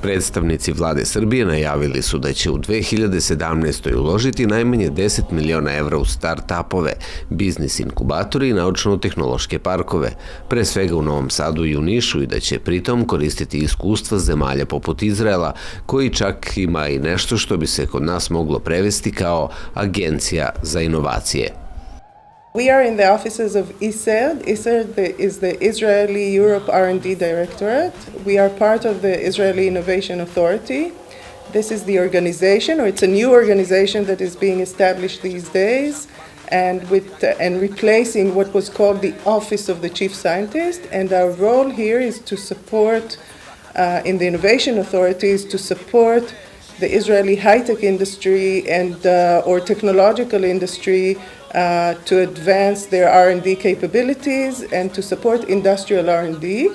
Predstavnici vlade Srbije najavili su da će u 2017. uložiti najmanje 10 miliona evra u startapove, biznis inkubatore i naučno-tehnološke parkove, pre svega u Novom Sadu i u Nišu, i da će pritom koristiti iskustva zemalja poput Izraela, koji čak ima i nešto što bi se kod nas moglo prevesti kao agencija za inovacije. We are in the offices of ISED. ISED is the Israeli Europe R&D Directorate. We are part of the Israeli Innovation Authority. This is the organization, or it's a new organization that is being established these days, and replacing what was called the Office of the Chief Scientist. And our role here is to support, in the Innovation Authorities, to support the Israeli high-tech industry and or technological industry to advance their R&D capabilities and to support industrial R&D.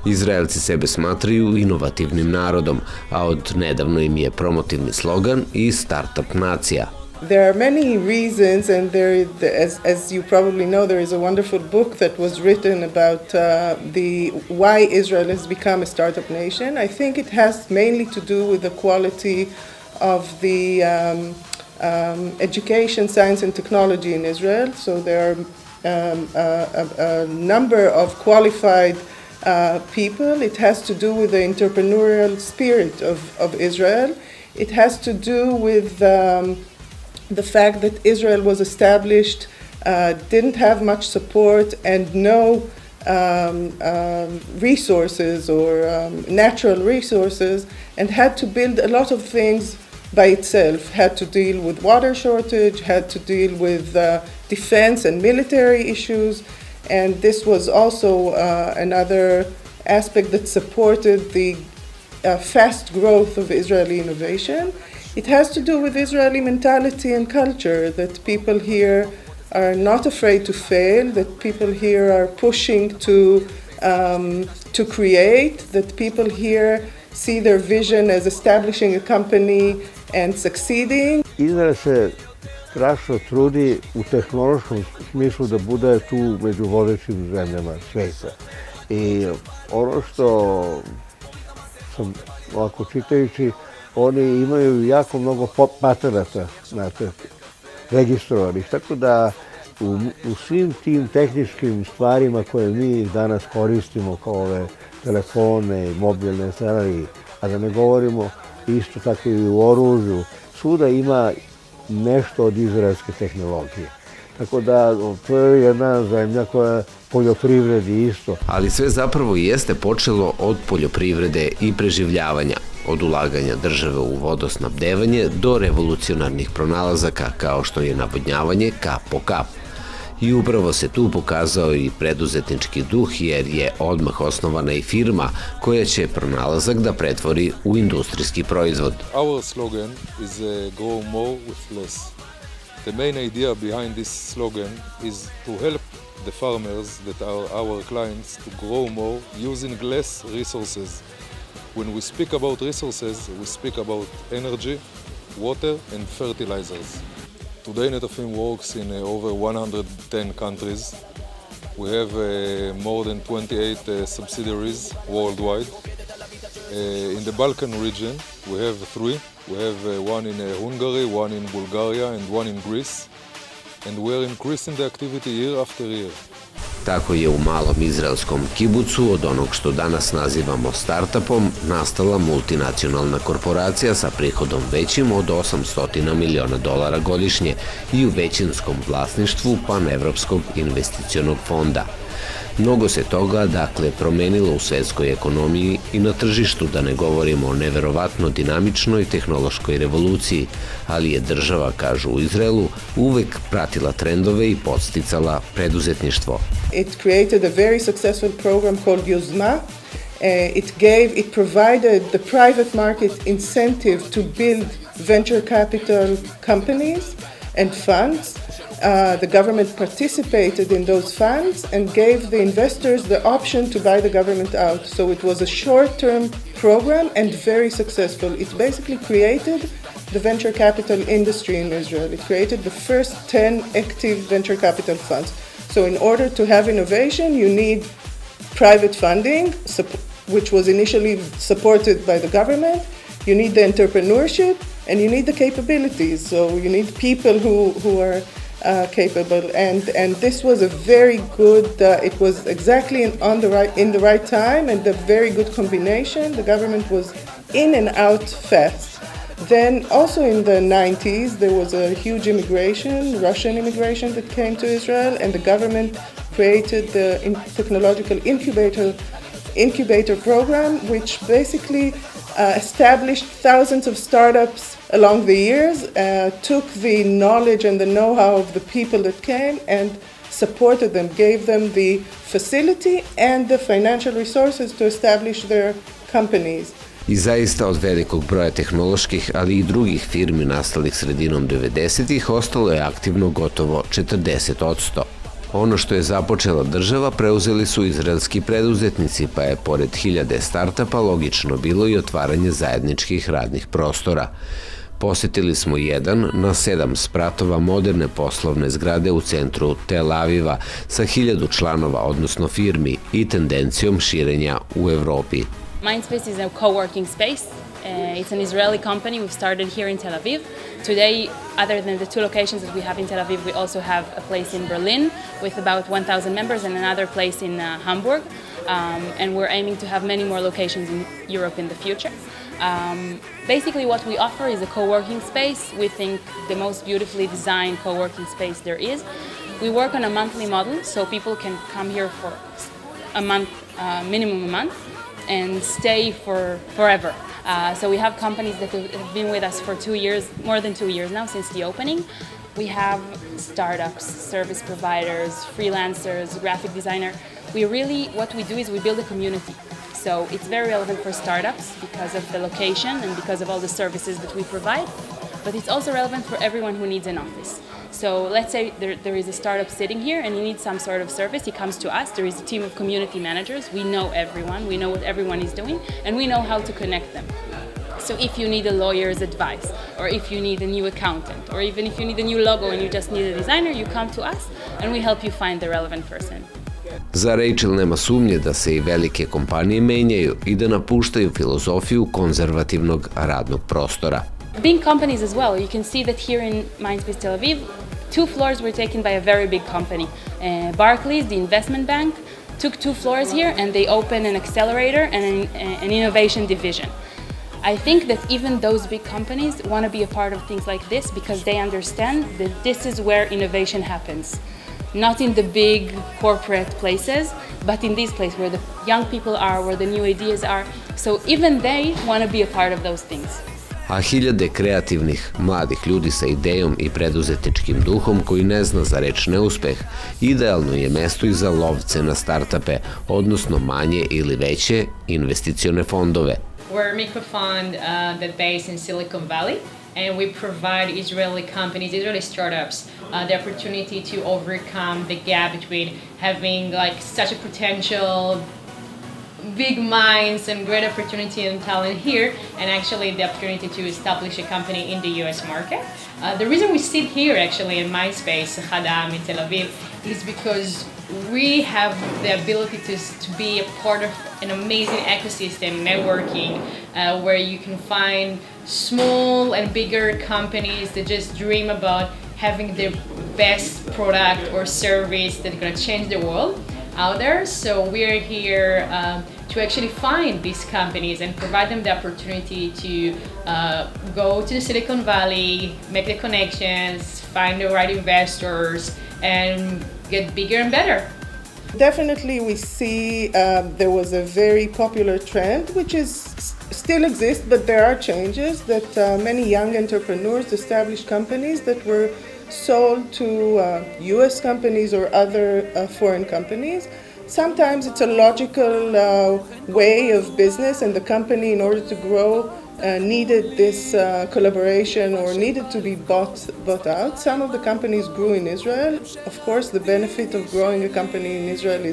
Izraelci sebe smatraju inovativnim narodom, a od nedavno im je promotivni slogan i startup nacija. There are many reasons, and as you probably know, there is a wonderful book that was written about why Israel has become a startup nation. I think it has mainly to do with the quality of the education, science, and technology in Israel. So there are a number of qualified people. It has to do with the entrepreneurial spirit of Israel. It has to do with the fact that Israel was established, didn't have much support and no resources or natural resources, and had to build a lot of things by itself, had to deal with water shortage, had to deal with defense and military issues, and this was also another aspect that supported the fast growth of Israeli innovation. It has to do with Israeli mentality and culture, that people here are not afraid to fail, that people here are pushing to create, that people here see their vision as establishing a company and succeeding. Izrael se strašno trudi u tehnološkom smislu da bude tu među vodećim zemljama sveta. I ono što sam ovako čitajući, oni imaju jako mnogo patenata, znate, registrovanih, tako da u svim tim tehničkim stvarima koje mi danas koristimo, kao ove telefone i mobilne stvari, a da ne govorimo isto tako i u oružju, svuda ima nešto od izraelske tehnologije. Tako da to je jedna zemlja koja poljoprivredi isto. Ali sve zapravo jeste počelo od poljoprivrede i preživljavanja, od ulaganja države u vodosnabdevanje do revolucionarnih pronalazaka kao što je navodnjavanje kap po kap. I upravo se tu pokazao i preduzetnički duh, jer je odmah osnovana i firma koja će pronalazak da pretvori u industrijski proizvod. Our slogan is grow more with less. The main idea behind this slogan is to help the farmers that are our clients to grow more using less resources. When we speak about resources, we speak about energy, water and fertilizers. Today Netafim works in over 110 countries. We have more than 28 subsidiaries worldwide. In the Balkan region we have 3. We have one in Hungary, one in Bulgaria and one in Greece. And we are increasing the activity year after year. Tako je u malom izraelskom kibucu od onog što danas nazivamo startupom nastala multinacionalna korporacija sa prihodom većim od $800 miliona godišnje i u većinskom vlasništvu Panevropskog investicionog fonda. Mnogo se toga, dakle, promenilo u svetskoj ekonomiji i na tržištu, da ne govorimo o neverovatno dinamičnoj tehnološkoj revoluciji, ali je država, kažu u Izraelu, uvek pratila trendove i podsticala preduzetništvo. It created a very successful program called Yuzma. It provided the private market incentive to build venture capital companies and funds. The government participated in those funds and gave the investors the option to buy the government out. So it was a short-term program and very successful. It basically created the venture capital industry in Israel. It created the first 10 active venture capital funds. So in order to have innovation, you need private funding, which was initially supported by the government. You need the entrepreneurship and you need the capabilities. So you need people who are capable, and this was a very good. It was exactly in the right time and a very good combination. The government was in and out fast. Then also in the 90s there was a huge immigration, Russian immigration that came to Israel, and the government created the technological incubator program, which basically established thousands of startups along the years, took the knowledge and the know-how of the people that came and supported them, gave them the facility and the financial resources to establish their companies. I zaista od velikog broja tehnoloških, ali i drugih firmi nastalih sredinom 90-ih ostalo je aktivno gotovo 40%. Ono što je započela država preuzeli su izraelski preduzetnici, pa je pored hiljade startapa logično bilo i otvaranje zajedničkih radnih prostora. Posetili smo jedan na 7 spratova moderne poslovne zgrade u centru Tel Aviva sa 1000 članova, odnosno firmi, i tendencijom širenja u Evropi. Mindspace is a co-working space. It's an Israeli company. We've started here in Tel Aviv. Today, other than the 2 locations that we have in Tel Aviv, we also have a place in Berlin with about 1,000 members and another place in Hamburg. And we're aiming to have many more locations in Europe in the future. Basically, what we offer is a co-working space. We think the most beautifully designed co-working space there is. We work on a monthly model, so people can come here for a month, minimum a month, and stay for forever. So we have companies that have been with us for 2 years, more than 2 years now, since the opening. We have startups, service providers, freelancers, graphic designer. What we do is we build a community. So it's very relevant for startups because of the location and because of all the services that we provide, but it's also relevant for everyone who needs an office. So let's say there is a startup sitting here and he needs some sort of service, he comes to us, there is a team of community managers, we know everyone, we know what everyone is doing, and we know how to connect them. So if you need a lawyer's advice, or if you need a new accountant, or even if you need a new logo and you just need a designer, you come to us and we help you find the relevant person. Za Rachel nema sumnje da se i velike kompanije menjaju i da napuštaju filozofiju konzervativnog radnog prostora. Being companies as well, you can see that here in Mindspace Tel Aviv, 2 floors were taken by a very big company. Barclays, the investment bank, took 2 floors here and they opened an accelerator and an innovation division. I think that even those big companies want to be a part of things like this because they understand that this is where innovation happens. Not in the big corporate places, but in these places where the young people are, where the new ideas are. So even they want to be a part of those things. A hiljade kreativnih, mladih ljudi sa idejom i preduzetničkim duhom koji ne zna za reč neuspeh, idealno je mesto i za lovce na startape, odnosno manje ili veće investicione fondove. We're a microfund that based in Silicon Valley, and we provide Israeli companies, Israeli startups, the opportunity to overcome the gap between having like such a potential, big minds and great opportunity and talent here, and actually the opportunity to establish a company in the US market. The reason we sit here actually in Mindspace, Hadam in Tel Aviv, is because we have the ability to be a part of an amazing ecosystem, networking, where you can find small and bigger companies that just dream about having the best product or service that's going to change the world out there. So we're here to actually find these companies and provide them the opportunity to go to the Silicon Valley, make the connections, find the right investors, and get bigger and better. Definitely we see there was a very popular trend, which still exists, but there are changes that many young entrepreneurs established companies that were sold to US companies or other foreign companies. Sometimes it's a logical way of business, and the company, in order to grow, needed this collaboration or needed to be bought out. Some of the companies grew in Israel. Of course, the benefit of growing a company in Israel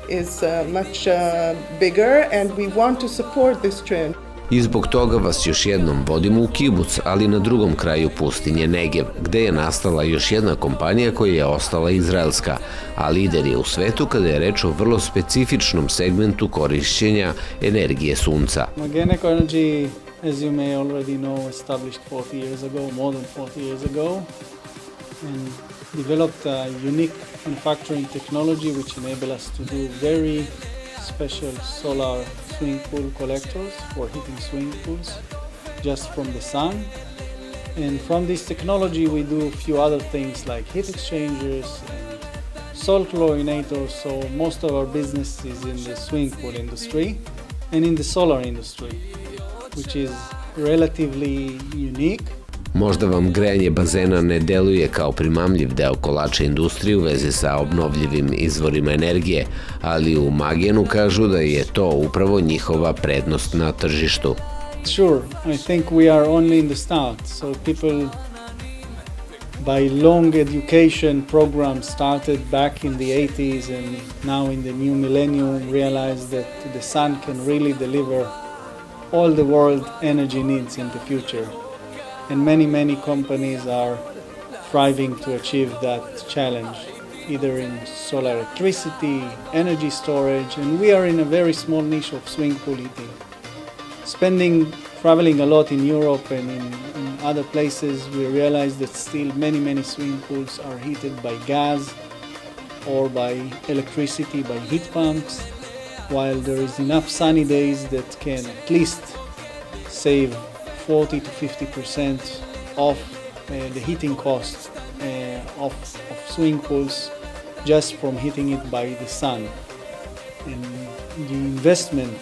is much bigger, and we want to support this trend. I zbog toga vas još jednom vodimo u kibuc, ali na drugom kraju pustinje Negev, gde je nastala još jedna kompanija koja je ostala izraelska, a lider je u svetu kada je reč o vrlo specifičnom segmentu korišćenja energije sunca. Organic energy, as you may already know, established 40 years ago, more than 40 years ago, and developed a unique manufacturing technology which enable us to do very special solar swimming pool collectors for heating swimming pools just from the sun. And from this technology we do a few other things like heat exchangers and salt chlorinators, so most of our business is in the swimming pool industry and in the solar industry, which is relatively unique. Možda vam grejanje bazena ne deluje kao primamljiv deo kolača industrije u vezi sa obnovljivim izvorima energije, ali u Magenu kažu da je to upravo njihova prednost na tržištu. Sure, I think we are only in the start, so people by long education programs started back in the 80s and now in the new millennium realize that the sun can really deliver all the world energy needs in the future. And many companies are striving to achieve that challenge, either in solar electricity, energy storage, and we are in a very small niche of swimming pool heating. Traveling a lot in Europe and in other places, we realize that still many swimming pools are heated by gas or by electricity, by heat pumps, while there is enough sunny days that can at least save 40 to 50% of the heating cost of swimming pools just from heating it by the sun. And the investment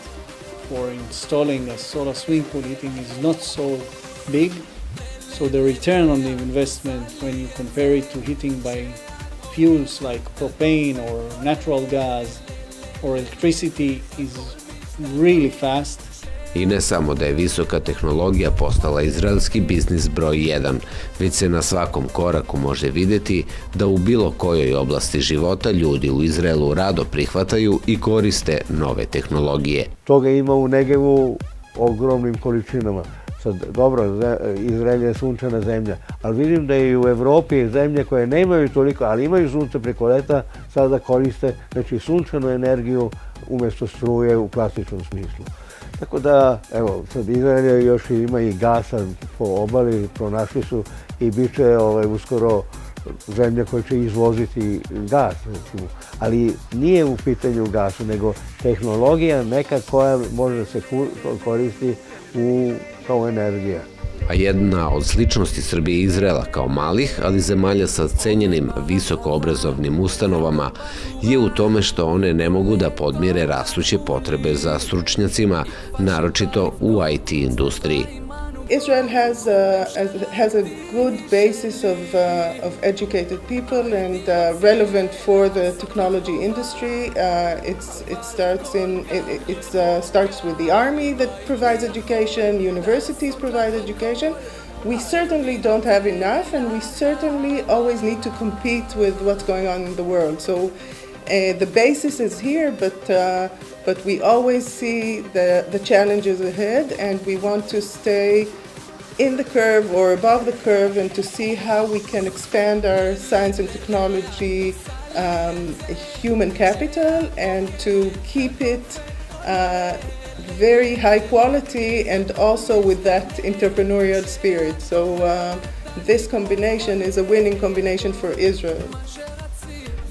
for installing a solar swimming pool heating is not so big, so the return on the investment when you compare it to heating by fuels like propane or natural gas or electricity is really fast. I ne samo da je visoka tehnologija postala izraelski biznis broj 1, već se na svakom koraku može videti da u bilo kojoj oblasti života ljudi u Izraelu rado prihvataju i koriste nove tehnologije. Toga ima u Negevu ogromnim količinama. Sad, dobro, Izrael je sunčana zemlja, ali vidim da i u Evropi zemlje koje nemaju toliko, ali imaju sunce preko leta, sada koriste sunčanu energiju umjesto struje u klasičnom smislu. Tako da, evo, sad Izrael još ima i gasa po obali, pronašli su i bit će uskoro zemlja koja će izvoziti gas, recimo. Ali nije u pitanju gasu, nego tehnologija neka koja može se koristi kao energija. A jedna od sličnosti Srbije i Izraela kao malih, ali zemalja sa cenjenim visokoobrazovnim ustanovama je u tome što one ne mogu da podmire rastuće potrebe za stručnjacima, naročito u IT industriji. Israel has a good basis of educated people and relevant for the technology industry. It starts with the army that provides education, universities provide education. We certainly don't have enough, and we certainly always need to compete with what's going on in the world. So the basis is here, but we always see the challenges ahead, and we want to stay in the curve or above the curve and to see how we can expand our science and technology human capital and to keep it very high quality and also with that entrepreneurial spirit. So this combination is a winning combination for Israel.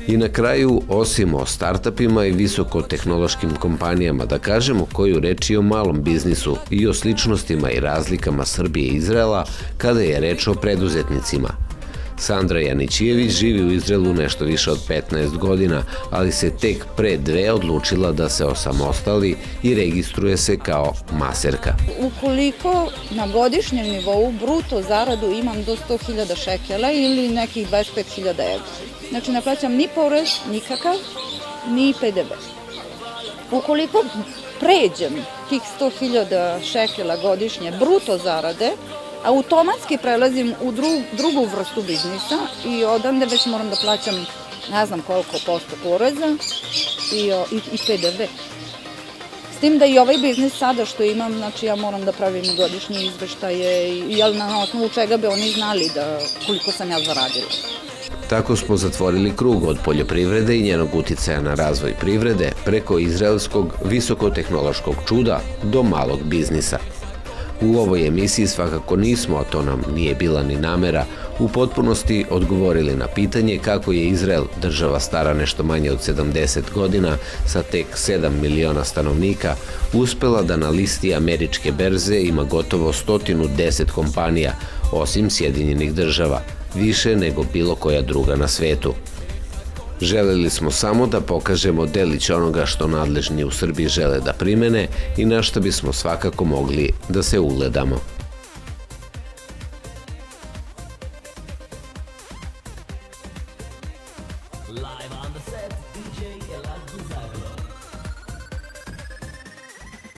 I na kraju, osim o startupima i visokotehnološkim kompanijama, da kažemo koju reč i o malom biznisu i o sličnostima i razlikama Srbije i Izraela kada je reč o preduzetnicima. Sandra Janićijević živi u Izraelu nešto više od 15 godina, ali se tek pre 2 odlučila da se osamostali i registruje se kao maserka. Ukoliko na godišnjem nivou bruto zaradu imam do 100.000 šekela ili nekih 25.000 evra. Znači ne plaćam ni porez, nikakav, ni PDV. Ukoliko pređem tih 100.000 šekela godišnje bruto zarade, automatski prelazim u drugu vrstu biznisa i odande već moram da plaćam ne znam koliko posto poreza i PDV. S tim da i ovaj biznis sada što imam, znači ja moram da pravim godišnje izveštaje, jel na osnovu čega bi oni znali da koliko sam ja zaradila. Tako smo zatvorili krug od poljoprivrede i njenog uticaja na razvoj privrede preko izraelskog visokotehnološkog čuda do malog biznisa. U ovoj emisiji svakako nismo, a to nam nije bila ni namera, u potpunosti odgovorili na pitanje kako je Izrael, država stara nešto manje od 70 godina, sa tek 7 miliona stanovnika, uspela da na listi američke berze ima gotovo 110 kompanija, osim Sjedinjenih država, više nego bilo koja druga na svetu. Želeli smo samo da pokažemo delić onoga što nadležni u Srbiji žele da primene i na što bismo svakako mogli da se ugledamo.